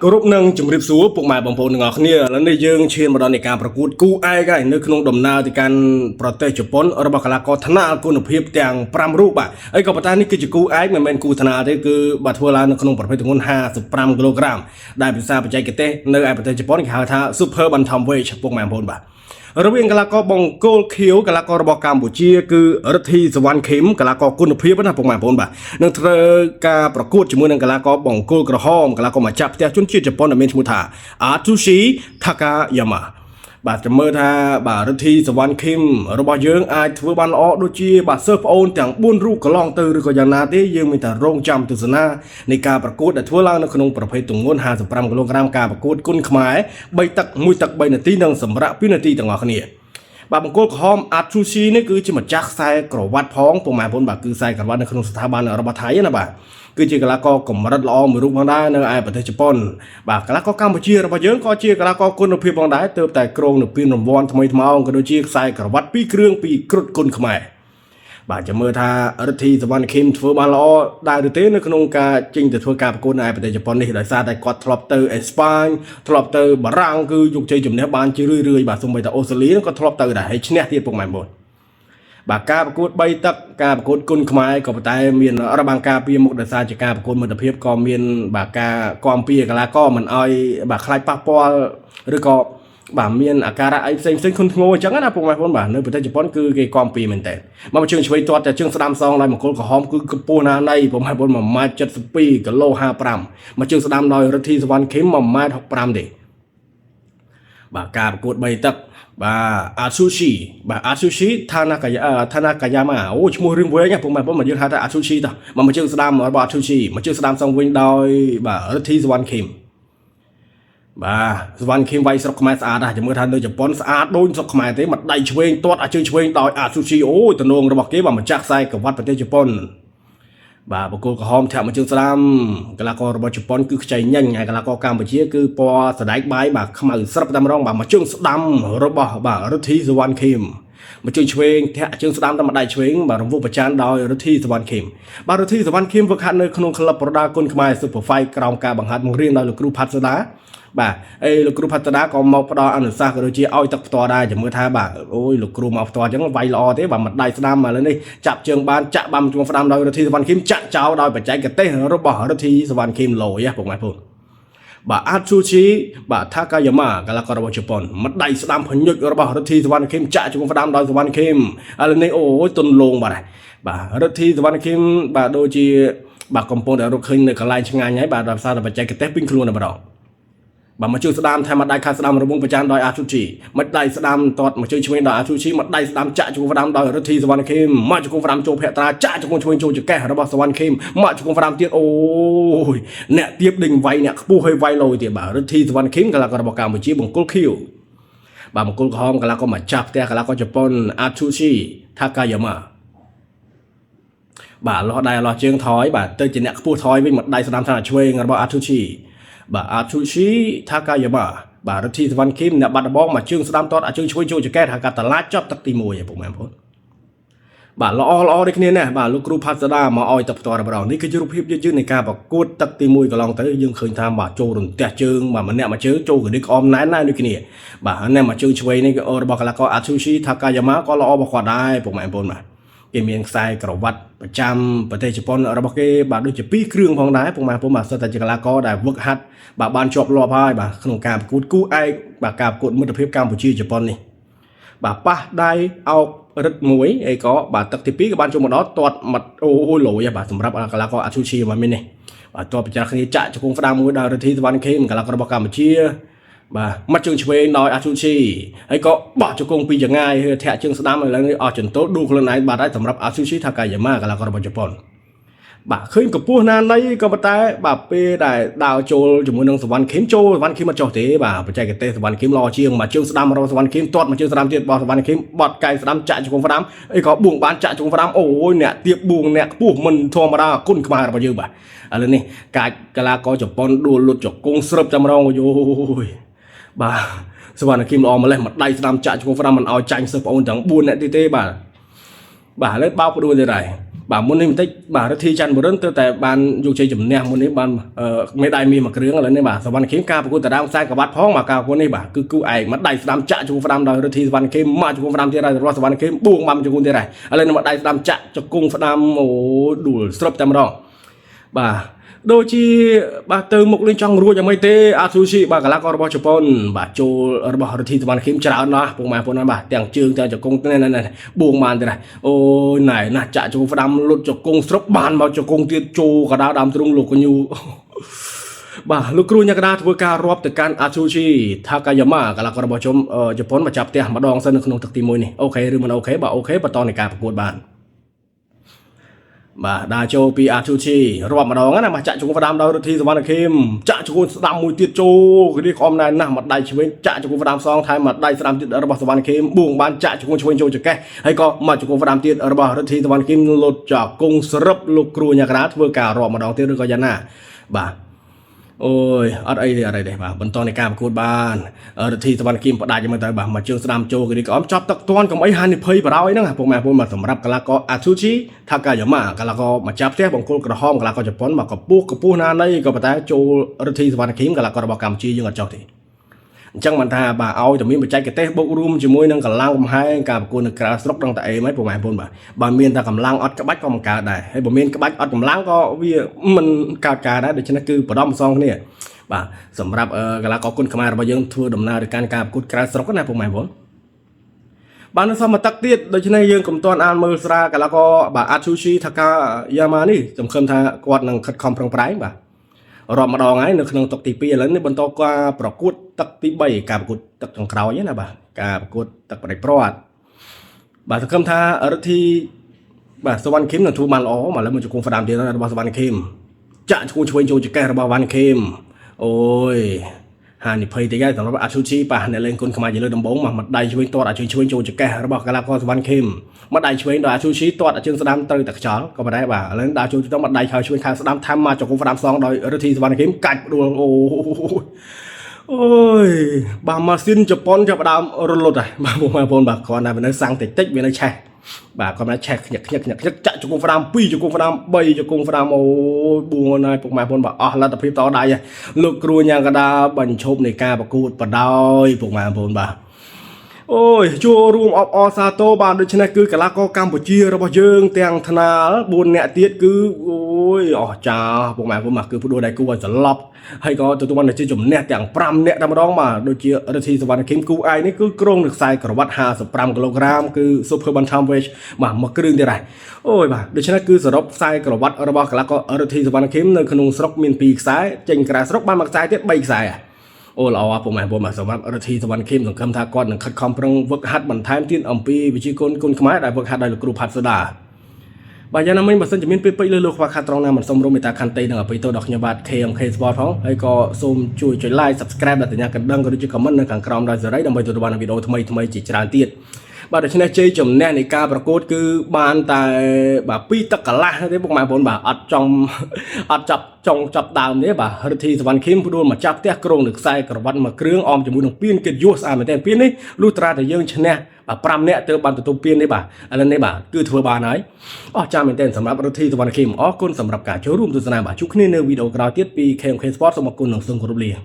គោរពនឹងជំរាបសួរពុកម៉ែបងប្អូនទាំងអស់គ្នាឥឡូវនេះយើងឈានមកដល់នៃការប្រកួតគូឯកហើយនៅក្នុងដំណើរទៅកាន់ប្រទេសជប៉ុនរបស់កីឡាករថ្នាក់គុណភាពទាំង5រូបបាទហើយក៏ប៉ុន្តែនេះគឺជាគូឯកមិនមែនគូថ្នាក់ទេគឺបាទធ្វើឡើងនៅក្នុងប្រភេទទម្ងន់55គីឡូក្រាមដែលភាសាបច្ចេកទេសនៅឯប្រទេសជប៉ុនគេហៅថា Super Bantamweight ពុកម៉ែបងប្អូនបាទរវាងកីឡាករបង្គោលខៀវកីឡាកររបស់កម្ពុជាគឺរិទ្ធីសវណ្ណខេមកីឡាករគុណភាពណាពុកម៉ែបងប្អូនបាទនឹងត្រូវការប្រកួតជាមួយនឹងកីឡាករបង្គោលក្រហមកីឡាករម្ចាស់ផ្ទះជនជាតិជប៉ុនដែលមានឈ្មោះថា Atsushi Takayama បាទចាំមើលថាបាទរិទ្ធីសវណ្ណខេមរបស់យើងអាចធ្វើបានល្អដូចជាបាទសិស្សប្អូនទាំង4រូបកន្លងទៅឬក៏យ៉ាងណាទេយើងមានតែរងចាំទស្សនានៃការប្រកួតដែលធ្វើឡើងនៅក្នុងប្រភេទទម្ងន់55គីឡូក្រាមការប្រកួតគុណខ្មែរ3ទឹក1ទឹក3នាទីនិងសម្រាប់2នាទីទាំងអស់គ្នាបាទបង្គោលក្រហម Atsushi នេះគឺជាម្ចាស់ខ្សែក្រវ៉ាត់ផងពុកម៉ែបងប្អូនបាទគឺខ្សែក្រវ៉ាត់នៅក្នុងស្ថាប័នរបស់ថៃណាបាទគឺជាកីឡាករកម្រិតល្អមួយរូបផងដែរនៅឯប្រទេសជប៉ុនបាទកីឡាករកម្ពុជារបស់យើងក៏ជាកីឡាករគុណភាពផងដែរទើបតែគ្រងនៅពានរង្វាន់ថ្មីថ្មោងក៏ដូចជាខ្សែក្រវ៉ាត់2គ្រឿងពីគ្រុឌគុណខ្មែរបាទចាំមើលថារិទ្ធីសវណ្ណខេមធ្វើបានល្អដែរឬទេនៅក្នុងការចេញទៅធ្វើការប្រកួតនៅឯប្រទេសជប៉ុននេះដោយសារតែគាត់ធ្លាប់ទៅអេស្ប៉ាញធ្លាប់ទៅបារាំងគឺយកជ័យជំនះបានជារឿយៗបាទសូម្បីតែអូស្ត្រាលីក៏ធ្លាប់ទៅដែរហើយឈ្នះទៀតពុកម៉ែបងប្អូនបាទការប្រកួត3ទឹកការប្រកួតគុណខ្មែរក៏ប៉ុន្តែមានរបាំងការពារមុខដោយសារជាការប្រកួតមិត្តភាពក៏មានបាទការគាំពារកីឡាករមិនអោយបាទខ្លាចប៉ះពាល់ឬក៏បាទមានអាការៈអីផ្សេងផ្សេងធ្ងន់ធ្ងរអញ្ចឹងណាពុកម៉ែបងប្អូនបាទនៅប្រទេសជប៉ុនគឺគេគាំពារមែនតើមកជើងឆ្វេងទាត់តែជើងស្ដាំសងដោយមង្គលក្រហមគឺកម្ពស់ណាស់ណៃពុកម៉ែបងប្អូន1.72គីឡូ55មកជើងស្ដាំដោយរិទ្ធីសវណ្ណខេម1.65ទេបាទការប្រកួត3ទឹកបាទ Atsushi បាទ Atsushi Tanakayama អូឈ្មោះរឿងវែងពុកម៉ែបងប្អូនមកយើងហៅថា Atsushi តោះមកជើងស្ដាំរបស់ Atsushi មកជើងស្ដាំសងវិញដោយបាទរិទ្ធីសវណ្ណខេមបាទសវណ្ណខេមវាយស្រុកខ្មែរស្អាតដែរចាំមើលថានៅជប៉ុនស្អាតដូចស្រុកខ្មែរទេមកដៃឆ្វេងទាត់អាចជើងឆ្វេងដោយ Atsushi អូយតំណងរបស់គេបាទម្ចាស់ខ្សែក្រវ៉ាត់ប្រទេសជប៉ុនបាទបង្គោលក្រហមធាក់មកជើងស្ដាំកីឡាកររបស់ជប៉ុនគឺខ្ចីញញហើយកីឡាករកម្ពុជាគឺពណ៌ស្ដែកបាយបាទខ្មៅស្រាប់តែម្ដងបាទមកជើងស្ដាំរបស់បាទរិទ្ធីសវណ្ណខេមមកជើងឆ្វេងធាក់ជើងស្ដាំតែម្ដាយឆ្វេងបាទរង្វង់ប្រចានដោយរិទ្ធីសវណ្ណខេមបាទរិទ្ធីសវណ្ណខេមវឹកហាត់នៅក្នុងក្លឹបប្រដាគុណខ្មែរ Super Fight ក្រោមការបង្ហាត់បង្រៀនដោយលោកគ្រូផាត់សូដាបាទហើយលោកគ្រូផាត់សូដាក៏មកផ្ដល់អនុសាសន៍ក៏ដូចជាឲ្យទឹកផ្ទាល់ដែរចាំមើលថាបាទអូយលោកគ្រូមកផ្ទាល់អញ្ចឹងវាយល្អទេបាទម្ដាយស្ដាំឥឡូវនេះចាប់ជើងបានចាក់បាំជួងស្ដាំដោយរិទ្ធីសវណ្ណខេមចាក់ចោលដោយបច្ចេកទេសរបស់រិទ្ធីសវណ្ណខេមឡយពុកម៉ែបងប្អូនបាទ Atsushi បាទ Takayama កីឡាកររបស់ជប៉ុនម្ដាយស្ដាំភញុចរបស់រិទ្ធីសវណ្ណខេមចាក់ជួងស្ដាំដោយសវណ្ណខេមឥឡូវនេះអូយទុនលងបាទរិទ្ធីសវណ្ណខេមបាទដូចជាបាទកំពុងតែរកឃើញនៅកន្លែងឆ្ងាញ់ហើយបាទដោយសារតែបច្ចេកទេសពេញខ្លួនតែម្ដងបាទមកជើងស្ដាំថាមកដៃខាងស្ដាំរវងប្រចាំដោយ Atsushi មកដៃស្ដាំតតមកជើងឆ្វេងដោយ Atsushi មកដៃស្ដាំចាក់ជង្គង់ស្ដាំដោយរិទ្ធីសវណ្ណខេមមកជង្គង់ស្ដាំចូលភក្ត្រាចាក់ជង្គង់ឆ្វេងចូលចកេះរបស់សវណ្ណខេមមកជង្គង់ស្ដាំទៀតអូយអ្នកទៀបដេញវាយអ្នកខ្ពស់ហើយវាយលយទៀតបាទរិទ្ធីសវណ្ណខេមកីឡាកររបស់កម្ពុជាបង្គោលខៀវបាទបង្គោលក្រហមកីឡាករម្ចាស់ផ្ទះកីឡាករជប៉ុន Atsushi Takayama បាទលោះដៃលោះជើងថយបាទទៅជាអ្នកខ្ពស់ថយវិញមកដៃស្ដាំថាឆ្វេងរបស់ Atsushi បាទ Atsushi Takayama បាទរិទ្ធីសវណ្ណខេមអ្នកបាត់ដំបងមកជើងស្ដាំតតអាចជើងឆ្វេងចូលចកេះថាកាត់តឡាចប់ទឹកទី1ឯពុកម៉ែបងប្អូនបាទល្អដូចគ្នាណាស់បាទលោកគ្រូផាត់សាដាមកឲ្យទឹកផ្ទាល់ម្ដងនេះគឺជារូបភាពយឺតៗនៃការប្រកួតទឹកទី1កន្លងទៅយើងឃើញថាបាទចូលរន្ទះជើងបាទម្នាក់មកជើងចូលកណ្ដិកអមណែនណាដូចគ្នាបាទអ្នកមកជើងឆ្វេងនេះរបស់កីឡាករ Atsushi Takayama ក៏ល្អរបស់គាត់ដែរពុកម៉ែបងប្អូនបាទគេមានខ្សែក្រវ៉ាត់ប្រចាំប្រទេសជប៉ុនរបស់គេបាទដូចជា2គ្រឿងផងដែរពុកម៉ែបងប្អូនបាទសិតតែជាកីឡាករដែលវឹកហាត់បាទបានជាប់លាប់ហើយបាទក្នុងការប្រកួតគូឯកបាទការប្រកួតមិត្តភាពកម្ពុជាជប៉ុននេះបាទប៉ះដៃអោបរឹតមួយអីក៏បាទទឹកទី2ក៏បានចូលមកដល់ទាត់មកអូលយបាទសម្រាប់កីឡាករ Atsushi មកមាននេះបាទទាត់ប្រចាំគ្នាចាក់ជង្គង់ស្ដាំមួយដល់រិទ្ធីសវណ្ណខេមកីឡាកររបស់កម្ពុជាបាទមកជើងឆ្វេងដោយ Atsushi ហើយក៏បោះជង្គង់ពីចង្ងាយធាក់ជើងស្ដាំឥឡូវនេះអស់ចន្ទោលដួលខ្លួនឯងបាទហើយសម្រាប់ Atsushi Takayama កីឡាកររបស់ជប៉ុនបាទឃើញកម្ពស់ណាណីក៏ប៉ុន្តែបាទពេលដែលដើរចូលជាមួយនឹងសវណ្ណខេមចូលសវណ្ណខេមអត់ចុះទេបាទបច្ចេកទេសសវណ្ណខេមល្អជាងមកជើងស្ដាំរបស់សវណ្ណខេមទាត់មកជើងស្ដាំទៀតរបស់សវណ្ណខេមបត់កែស្ដាំចាក់ជង្គង់ស្ដាំអីក៏បួងបានចាក់ជង្គង់ស្ដាំអូយអ្នកទៀបបួងអ្នកខ្ពស់មិនធម្មតាគុណខ្មែររបស់យើងបាទឥឡូវនេះកាច់កីឡាករជប៉ុនដួលលុតជង្គង់ស្រឹបតែម្ដងអូយបាទសវណ្ណខេមល្អម្លេះមកដៃស្ដាំចាក់ជង្គង់ស្ដាំមិនឲ្យចាញ់សិស្សប្អូនទាំង4អ្នកទេបាទឥឡូវបោកផ្ដួលទៀតហើយ bà muốn đi một tích bà rất thi chân một đơn từ tại ban dù chơi chấm nè muốn đi ban mấy đại mi mà cái là nên bà sau ban kiếm ca của ta đang sai cả bát phong mà cao của này bà cứ ai mất đại đam chạ chúng đam đời thì ban kiếm mà chúng đam thế này rồi ban kiếm buông mầm cho con thế này lên mà đại đam chạ cho cung đam đủ sập tam đó bà đôi chi bà từ một lên trong ruột cho mấy tê Atsushi bà cả là con robot Japan bà cho robot thì toàn kiếm chả nó buông mà buông bà tiếng chương cho cung này buông màn thế này ôi này nè chả cho cung đam lột cho cung sập bàn vào cho cung tiết cho cả đá đam trung lục như bà lúc kêu nhà cái đá vừa cả robot từ can Atsushi Takayama cả là con robot Japan mà chập tiền mà đong sân không thực tìm môi này ok rồi mình ok bà to này cả một bàn bà đa châu pi Atsushi rồi mà đó mà chạy chúng đam đâu thìวันเข้มchạy chúng đam mùi tiết châu cái đi com này nè mặt đầy chúng chạy chúng đam song thay mặt đầy đam tiết ởរបស់วันเข้ม buông ban chạy chúng châu cho cái hay có mà chúng đam tiết ởរបស់thìวันเข้ม lột cho cung srấp lục cừu nhà cái vừa cả rồi mà đó tiết rồi có dân à bà ôi ở đây bà bên to này cam cột ban ở thìวันเข้มđại cho mình tới bà mà chương đam châu cái đi có chóp tắc toan có mấy haiนี่phơi vào ấy nữaพวกมาสำหรับกะละก็ Atsushi Takayama กะละก็มาจับแท้บางคนกระห้องกะละก็จะป้อนมากับปูนาในก็ปะแต่โจรทีวันเข้มกะละก็ระบกรรมจียังกับเจ้าที่จังมันท่าบ่าเอาจะมีปัจจัยกระเตะบกรุมจะมวยนั่งกำลังกำให้การประกวดกระสรกตั้งแต่ไม่พวกมาพนบ่ามีนแต่กำลังอัดกระบัดก็มันการได้ให้บ่มีนกระบัดอัดกำลังก็วิ่งมันการได้โดยฉะนั้นคือประดอมซองเนี่ยบ่าสำหรับกะละก็คนขมาเรายังทัวดำนาในการประกวดกระสรกก็ในพวกมาพนบ้านนั้นสมัยตักเตี้ยโดยเฉพาะยังกลุ่มตอนอ่านมือสระกันแล้วก็บ่าAtsushi Takayamaนี่สำคัญท่ากวาดนังคัดคอมพรังไพร์บ่ารอบมาดองไงนึกนึงตกตีปีแล้วนี่บนโต๊ะก็ประกวดตักตีใบการประกวดตักของเราเนี่ยนะบ่าการประกวดตักประเดี๋ยวประวัติบ่าสำคัญท่าที่บ่าสวรรค์เข้มนั่นทูมันอ๋อมาแล้วมันจะคงฟดามเดียวนะบ่าสวรรค์เข้มจะช่วยโจจะแก้ระบาดวันเข้มโอ้ยหานี่เพย์แต่ยังสำหรับAtsushiป่ะในเรื่องคนขมายจะเลือกดำบงมามัดได้ช่วยตัวช่วยโจจะแก้ระบาดกะลาก็สวรรค์เข้มมัดได้ช่วยโดยAtsushiตัวเชิงสดามตื่นตักจ๋อก็มาได้บ่าแล้วดาวช่วยต้องมัดได้ช่วยข้าวสดามทำมาจากคงฟดามซองโดยทีสวรรค์เข้มกัดดูโอ้ยบางมาสิ้นจะป้อนจะประดามรถอ่ะบางพวกมาปนแบบก่อนนะเป็นนักสั่งติดติ๊กเป็นนักแชร์bà còn nói check nhặt chạy cho con phàm pi cho con phàm bay cho con phàm ô buồn này phục mày phun bảo là tập phim to đại lực cua nhà cái đa bẩn chôm này ca bạc cụt bẩn đôi phục mày phun bà ôi chua room of Osato bà được này cứ cái lá co Campuchia rồi bao dương tiền thằng nào buồn nhẹ tiết cứ ôi chà phục mày phun mà cứ phụ đôi đại cuaจะลบhay có tụi mình là chơi chủng nẹtอย่างpram nẹt đâm đó mà đôi chia ở đây thìสวรรค์เข้มกูไอ้นี่cứกรงđược saiกระวัด50 kg คือ super bantam weight มาครึ่งเท่าไรโอ้ยบ่าโดยเฉพาะคือสรบใส่กระวัดระบาดแล้วก็ở đây thìสวรรค์เข้มในขนมสรบมีปีกซ้ายเจงกระสรบบ้านมักซ้ายเทียบใบซ้ายโอ้เราพวกมาสำหรับở đây thìสวรรค์เข้มของคำทากรหนึ่งคัดคอมพลังวักหัดบันทายที่อัมพีวิจิคนขมายได้วักหัดได้ลูกครูพัดสดาบางอย่างนั้นไม่บัดสันจะมีไปเลยลูกว่าขาดตรงนั้นมันสมรู้มีตาคันตีหนึ่งไปตัวดอกยาบาดเคสปอร์ตของไอ้ก็ซูมช่วยไลค์ subscribe แต่เนี่ยกันดังก็ดูจะคอมเมนต์ในการกรองได้จะได้ดำไปตัววันวิดีโอทำไมจีจานเตี้ยบาดชนะเจจมแน่ในการประกวดคือบานแต่แบบปีตะกะละที่พวกมาบนแบบอัดจับดาวนี้แบบฮาร์ทีสวรรค์เข้มผู้ดูมาจับเตะกรงหนึ่งใส่กระวันมาเครื่องออมจมูกหนึ่งปีนเกิดยูสมาแต่ปีนนี่ลูตราแต่ยังชนะแบบปรำเนี่ยเจอบานตัวปีนนี่แบบอะไรนี่แบบคือทัวร์บานไหนจ้าเป็นเต้นสำหรับฮาร์ทีสวรรค์เข้มคนสำหรับการโชว์รูมตัวสนามแบบชุกนี่ในวิดีโอกราฟที่ปีเคสปอร์ตสมกุลหนึ่งซึ่งกรุ๊ปเรีย